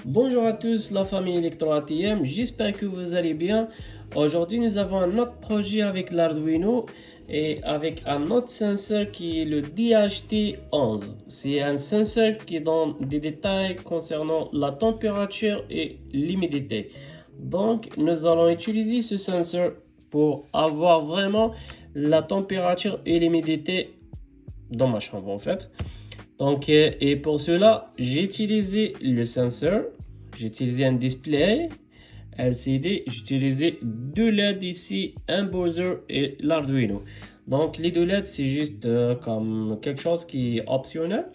Bonjour à tous, la famille Electro-ATM, j'espère que vous allez bien. Aujourd'hui, nous avons un autre projet avec l'Arduino et avec un autre senseur qui est le DHT11. C'est un senseur qui donne des détails concernant la température et l'humidité. Donc, nous allons utiliser ce senseur pour avoir vraiment la température et l'humidité dans ma chambre en fait. Donc, et pour cela, j'ai utilisé le sensor, j'ai utilisé un display LCD, j'ai utilisé deux LED ici, un buzzer et l'Arduino. Donc, les deux LED, c'est juste comme quelque chose qui est optionnel.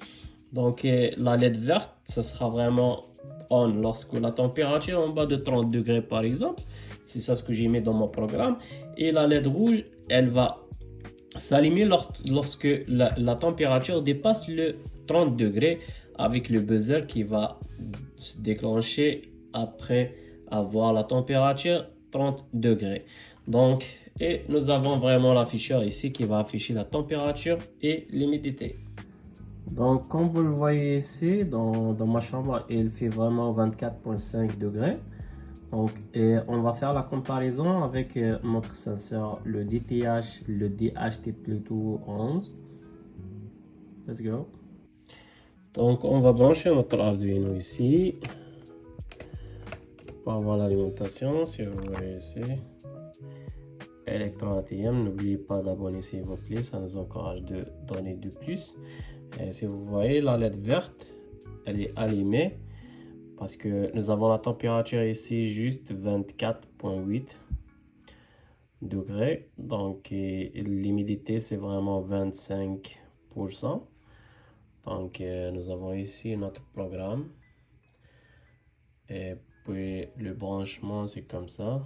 Donc, la LED verte, ça sera vraiment on lorsque la température est en bas de 30 degrés par exemple. C'est ça ce que j'ai mis dans mon programme. Et la LED rouge, elle va s'allumer lorsque la température dépasse le 30 degrés avec le buzzer qui va se déclencher après avoir la température 30 degrés. Donc, et nous avons vraiment l'afficheur ici qui va afficher la température et l'humidité. Donc, comme vous le voyez ici, dans ma chambre, il fait vraiment 24,5 degrés. Donc, et on va faire la comparaison avec notre senseur, le DTH, le DHT plutôt 11. Let's go. Donc, on va brancher notre Arduino ici pour avoir l'alimentation. Si vous voyez ici, Electro-ATM, n'oubliez pas d'abonner s'il vous plaît, ça nous encourage de donner de plus. Et si vous voyez la LED verte, elle est allumée parce que nous avons la température ici juste 24,8 degrés. Donc, l'humidité c'est vraiment 25%. Donc, nous avons ici notre programme. Et puis, le branchement, c'est comme ça.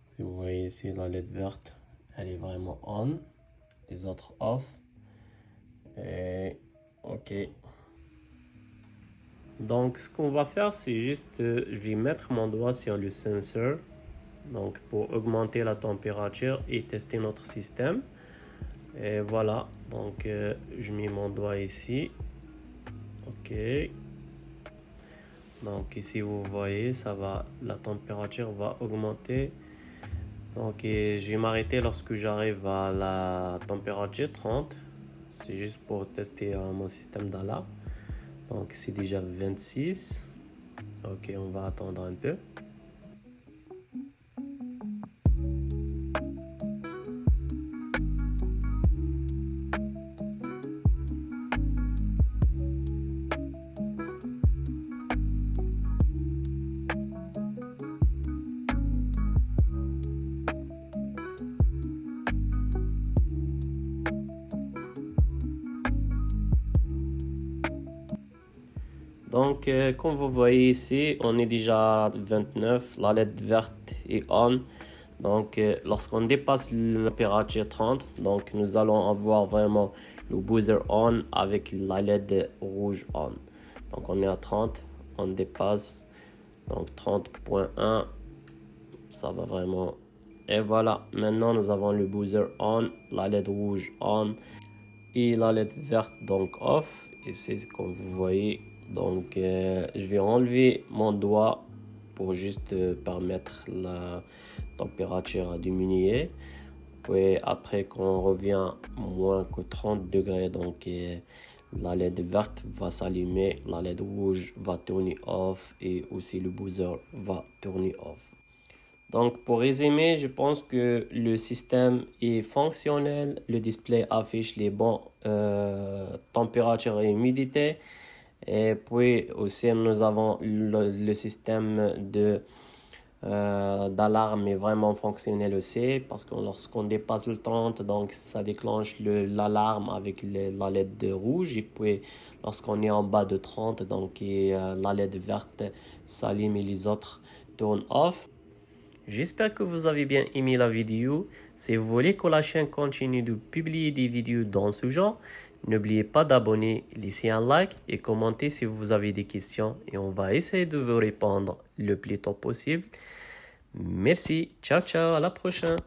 Si vous voyez ici, la LED verte, elle est vraiment on. Les autres off. Et OK. Donc, ce qu'on va faire, c'est juste, je vais mettre mon doigt sur le sensor. Donc, pour augmenter la température et tester notre système. Et voilà. Donc, je mets mon doigt ici. OK. Donc ici vous voyez, ça va, la température va augmenter. Donc je vais m'arrêter lorsque j'arrive à la température 30. C'est juste pour tester mon système d'alarme. Donc c'est déjà 26. Ok, on va attendre un peu. Donc, comme vous voyez ici, on est déjà à 29, la LED verte est on. Donc, lorsqu'on dépasse la température 30, donc nous allons avoir vraiment le buzzer on avec la LED rouge on. Donc, on est à 30, on dépasse, donc 30,1, ça va vraiment. Et voilà, maintenant nous avons le buzzer on, la LED rouge on et la LED verte donc off. Et c'est comme vous voyez. Donc, je vais enlever mon doigt pour juste permettre la température à diminuer. Puis après, quand on revient moins que 30 degrés, donc la LED verte va s'allumer, la LED rouge va tourner off et aussi le buzzer va tourner off. Donc, pour résumer, je pense que le système est fonctionnel. Le display affiche les bonnes températures et humidité. Et puis aussi, nous avons le système d'alarme est vraiment fonctionnel aussi parce que lorsqu'on dépasse le 30, donc ça déclenche l'alarme avec la LED rouge. Et puis, lorsqu'on est en bas de 30, donc la LED verte s'allume et les autres tournent off. J'espère que vous avez bien aimé la vidéo. Si vous voulez que la chaîne continue de publier des vidéos dans ce genre, n'oubliez pas d'abonner, laisser un like et commenter si vous avez des questions et on va essayer de vous répondre le plus tôt possible. Merci, ciao ciao, à la prochaine.